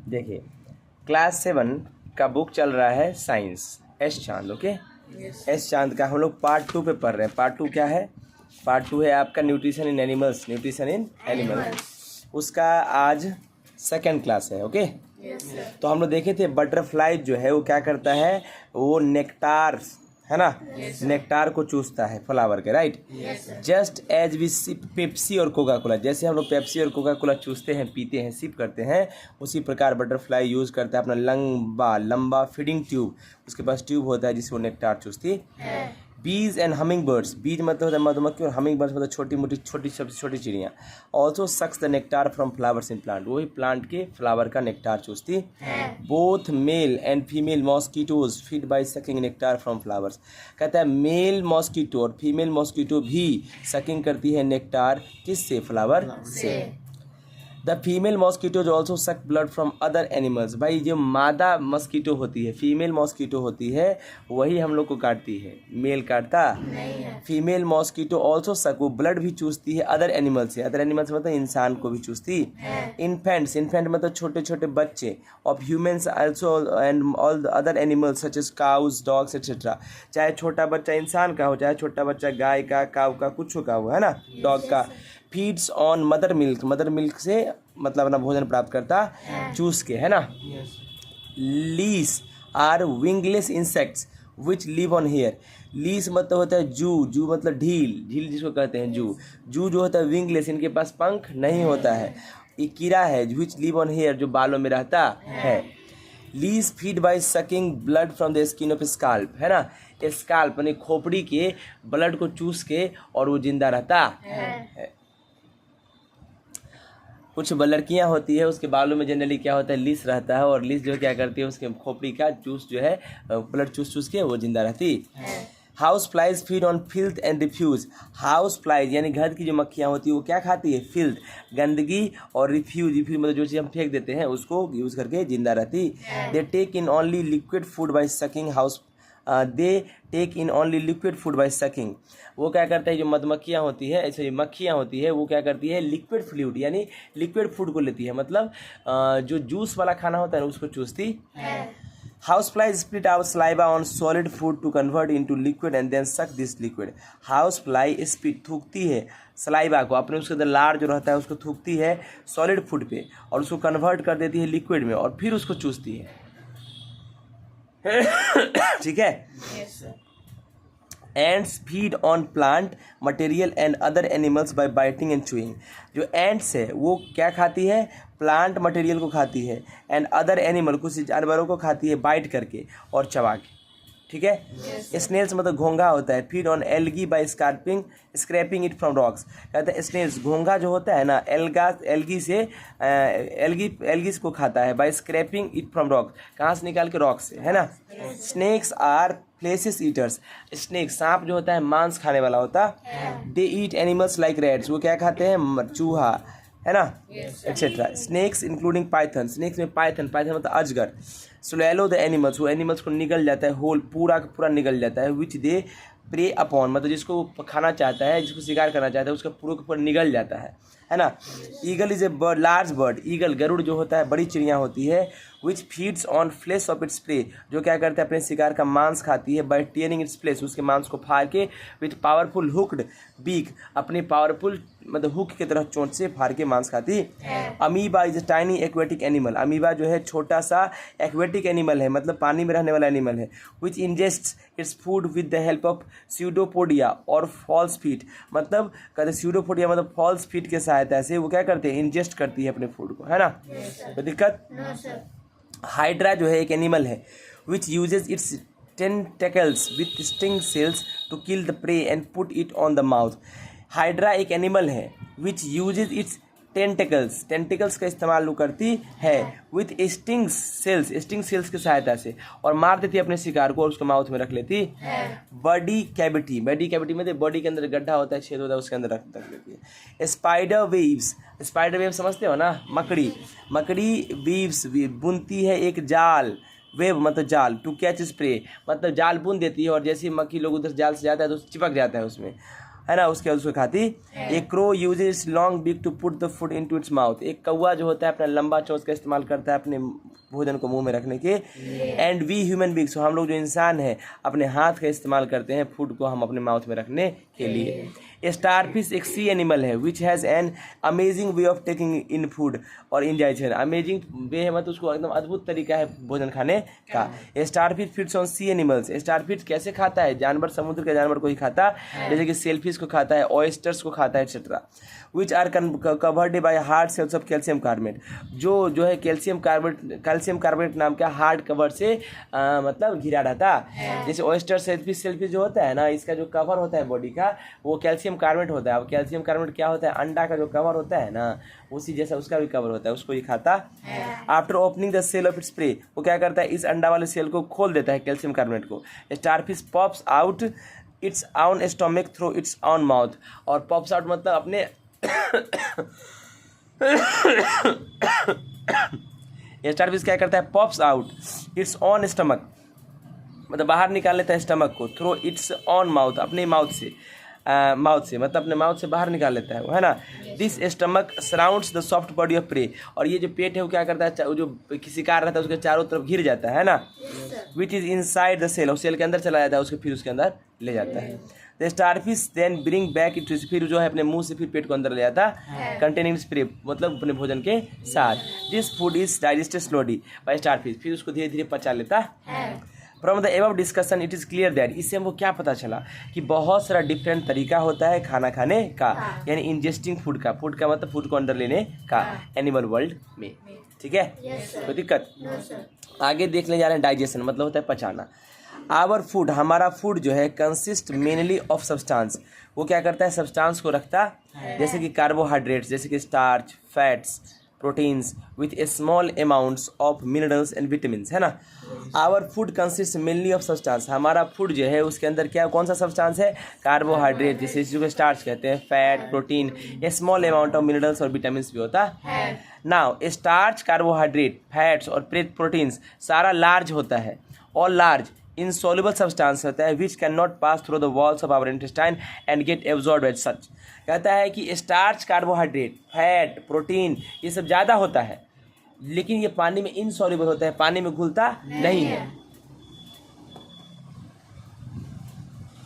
देखिए क्लास 7 का बुक चल रहा है साइंस, एस चांद। ओके, एस चांद का हम लोग पार्ट 2 पे पढ़ रहे हैं। पार्ट 2 क्या है? पार्ट 2 है आपका nutrition in animals, nutrition in animals. उसका आज सेकंड क्लास है। ओके, तो हम लोग देखे थे बटरफ्लाई जो है वो क्या करता है, वो नेक्टार है ना, नेक्टार को चूसता है फ्लावर के, right. Just as we sip Pepsi और कोका कोला, जैसे हम लोग पेप्सी और कोका कोला चूसते हैं, पीते हैं, सिप करते हैं, उसी प्रकार बटरफ्लाई यूज़ करता है अपना लंबा लंबा फीडिंग ट्यूब, उसके पास ट्यूब होता है जिससे वो नेक्टार चूसती है। बीज एंड हमिंग बर्ड्स, बीज मतलब होता है मधुमक्खी और हमिंग बर्ड्स मतलब छोटी मोटी सबसे छोटी चिड़ियाँ। Also sucks the nectar from flowers in plant, वही प्लांट के फ्लावर का नेक्टार चूसती है। Both male and female mosquitoes feed by sucking nectar from flowers, कहता है मेल मॉस्किटो और फीमेल मॉस्किटो भी सकिंग करती है नेक्टार, किससे? फ्लावर से। The female mosquitoes also suck blood from other animals, भाई जो मादा मॉस्किटो होती है, फीमेल मॉस्किटो होती है, वही हम लोग को काटती है, मेल काटता नहीं है। फीमेल मॉस्किटो ऑल्सो सक, वो ब्लड भी चूसती है अदर एनिमल्स से, अदर एनिमल्स मतलब इंसान को भी चूसती है। इन्फेंट्स, इन्फेंट मतलब छोटे छोटे बच्चे, of humans also and all other animals such as cows dogs etcetera, चाहे छोटा बच्चा इंसान का हो, चाहे छोटा बच्चा गाय का, काऊ का, कुछ का हो, है ना, डॉग का। Feeds on mother milk, mother milk से मतलब अपना भोजन प्राप्त करता चूस के, है ना। Lice are wingless insects which live on hair, lice मतलब होता है जू, जू मतलब ढील, ढील जिसको कहते हैं जू, जू जो होता है विंगलेस, इनके पास पंख नहीं होता है। ये कीड़ा है विच लिव ऑन हेयर, जो बालों में रहता है। Lice feed by sucking blood from the skin of scalp, है ना, स्काल्प यानी खोपड़ी के ब्लड को चूस के और वो जिंदा रहता है। कुछ लड़कियां होती है, उसके बालों में जनरली क्या होता है, लीस रहता है, और लीस जो क्या करती है, उसके खोपड़ी का जूस जो है ब्लड चूस चूस के वो जिंदा रहती है। House flies feed on filth and refuse, house flies यानी घर की जो मक्खियाँ होती है वो क्या खाती है, फिल्थ, गंदगी, और रिफ्यूज, रिफ्यूज मतलब जो चीज़ हम फेंक देते हैं उसको यूज़ करके जिंदा रहती। They take in only liquid food by sucking house, they take in only liquid food by sucking, वो क्या करता है, जो मधुमक्खियाँ होती है, ऐसे मक्खियाँ होती है, वो क्या करती है, लिक्विड फ्लूइड यानी लिक्विड फूड को लेती है, मतलब जो जूस वाला खाना होता है ना उसको चूसती है। House fly split out saliva on solid food to convert into liquid and then suck this liquid, house fly split थूकती है सलाइवा को, अपने उसके अंदर लार जो रहता है उसको थूकती है सॉलिड फूड पे और उसको कन्वर्ट कर देती है लिक्विड में और फिर उसको चूसती है। ठीक है। Ants feed on plant material and other animals by biting and chewing, जो एंड्स है वो क्या खाती है, प्लांट मटेरियल को खाती है, एंड अदर एनिमल कुछ जानवरों को खाती है बाइट करके और चबा के, ठीक है। स्नेल्स मतलब घोंघा होता है, feed on algae by scraping it from rocks, कहते हैं स्नेल्स घोंघा जो होता है ना, एल्गी से एल्गी को खाता है, by scraping it from rocks, कहाँ से निकाल के रॉक से, है ना। Snakes are fleshes eaters, snake सांप जो होता है मांस खाने वाला होता है। They eat animals like rats, वो क्या खाते हैं, चूहा, है ना, etcetera. Snakes including python, snakes में पाइथन, पाइथन मतलब अजगर। स्वेलो द एनिमल्स, वो एनिमल्स को निगल जाता है, होल पूरा का पूरा निगल जाता है। विच दे प्रे अपॉन, मतलब जिसको वो खाना चाहता है, जिसको शिकार करना चाहता है, उसका पूरा का पूरा निगल जाता है ना। Eagle is a bird, large bird, eagle गरुड़ जो होता है बड़ी चिड़िया होती है। Which feeds on flesh of its prey, जो क्या करता है अपने शिकार का मांस खाती है, बाय टियरिंग इट्स फ्लेश, उसके मांस को फाड़ के, विथ पावरफुल हुक्ड बीक, अपने पावरफुल मतलब हुक की तरह चोंच से फाड़ के मांस खाती है। Amoeba is a tiny aquatic animal, amoeba जो है छोटा सा एक्वेटिक एनिमल है, मतलब पानी में रहने वाला एनिमल है। Which ingests its food with the help of pseudopodia और फॉल्स फीट, मतलब कहते स्यूडोपोडिया मतलब फॉल्स फीट के सहायता से वो क्या करते हैं, इंजेस्ट करती है अपने फूड को, है ना। तो दिक्कत। हाइड्रा जो है एक एनिमल है which uses its tentacles with sting cells to kill the prey and put it on the mouth, hydra एक एनिमल है which uses its tentacles, tentacles का इस्तेमाल वो करती है विथ स्टिंग सेल्स की सहायता से, और मार देती है अपने शिकार को और उसको माउथ में रख लेती है। बॉडी कैविटी, बॉडी कैविटी में बॉडी के अंदर गड्ढा होता है, छेद होता है, उसके अंदर रख लेती है। स्पाइडर वेव्स, स्पाइडर वेव समझते हो ना, मकड़ी, मकड़ी वीव्स बुनती है एक जाल, वेब मतलब जाल, टू कैच स्प्रे मतलब जाल बुन देती है और जैसे मक्खी लोग उधर जाल से जाता है तो चिपक जाता है उसमें, है ना, उसके बाद उसको खाती। A crow uses long beak to put the food into its mouth. एक कौवा जो होता है अपना लंबा चोंच का इस्तेमाल करता है अपने भोजन को मुंह में रखने के। एंड वी ह्यूमन बींग्स, हम लोग जो इंसान हैं अपने हाथ का इस्तेमाल करते हैं फूड को हम अपने माउथ में रखने के लिए। स्टारफिश एक सी एनिमल है which has an amazing way of taking in food और इंडाइजेशन। अमेजिंग वे है मतलब उसको एकदम अद्भुत तरीका है भोजन खाने का। Starfish feeds on sea animals. Starfish कैसे खाता है? जानवर, समुद्र के जानवर को ही खाता है, जैसे कि सेलफिश को खाता है, ऑयस्टर्स को खाता है, etcetera. Which are covered by hard shells of calcium carbonate. जो है कैल्शियम कार्बोनेट नाम का हार्ड कवर से मतलब घिरा रहता है। जैसे ऑयस्टर सेलफिश जो होता है ना, इसका जो कवर होता है बॉडी का वो कैल्शियम कार्बोनेट होता है। अब कैल्शियम कार्बोनेट क्या होता है? अंडा का जो कवर होता है ना, उसी जैसा उसका भी कवर होता है, उसको ही खाता है। After opening the shell of its prey, वो क्या करता है? इस अंडा वाले सेल को खोल देता है कैल्शियम कार्बोनेट को। Starfish pops out it's on stomach through it's on mouth. और पॉप्स आउट मतलब अपने स्टारफिश क्या करता है? Pops out it's on stomach, मतलब बाहर निकाल लेता है स्टमक को, थ्रू इट्स ऑन माउथ, अपने माउथ से मतलब अपने माउथ से बाहर निकाल लेता है वो, है ना। This stomach surrounds the soft body of prey. और ये जो पेट है वो क्या करता है? जो शिकार रहता है उसके चारों तरफ घिर जाता है ना। Which is inside the shell, और सेल के अंदर चला जाता है, उसके फिर उसके अंदर ले जाता है। The starfish then bring back it, फिर जो है अपने मुंह से फिर पेट को अंदर ले जाता है, कंटेनिंग स्प्रे मतलब अपने भोजन के साथ। This food is digested slowly by starfish, फिर उसको धीरे धीरे पचा लेता है। From the above discussion it is clear that, इससे हमको क्या पता चला कि बहुत सारा डिफरेंट तरीका होता है खाना खाने का, यानी इंजेस्टिंग फूड का मतलब फूड को अंदर लेने का एनिमल वर्ल्ड में। ठीक है, कोई दिक्कत? आगे देखने जा रहे हैं डाइजेशन, मतलब होता है पचाना। आवर फूड, हमारा फूड जो है कंसिस्ट मेनली ऑफ सब्सटेंस, वो क्या करता है? सब्सटेंस को रखता है, जैसे कि कार्बोहाइड्रेट्स, जैसे कि starch, fats, proteins with a small amounts of minerals and vitamins, है ना। Our food consist mainly of substance, हमारा फूड जो है उसके अंदर क्या कौन सा सब्सटेंस है? कार्बोहाइड्रेट, जिसे जिसको स्टार्च कहते हैं, fat, protein, A small amount of minerals और विटामिन्स भी होता है। नाउ स्टार्च, कार्बोहाइड्रेट, फैट्स और प्रोटीन्स सारा लार्ज होता है, और लार्ज insoluble substance होता है which cannot pass through the walls of our intestine and get absorbed as such। कहता है कि स्टार्च, कार्बोहाइड्रेट, फैट, प्रोटीन ये सब ज़्यादा होता है, लेकिन ये पानी में इनसॉल्युबल होता है, पानी में घुलता नहीं है।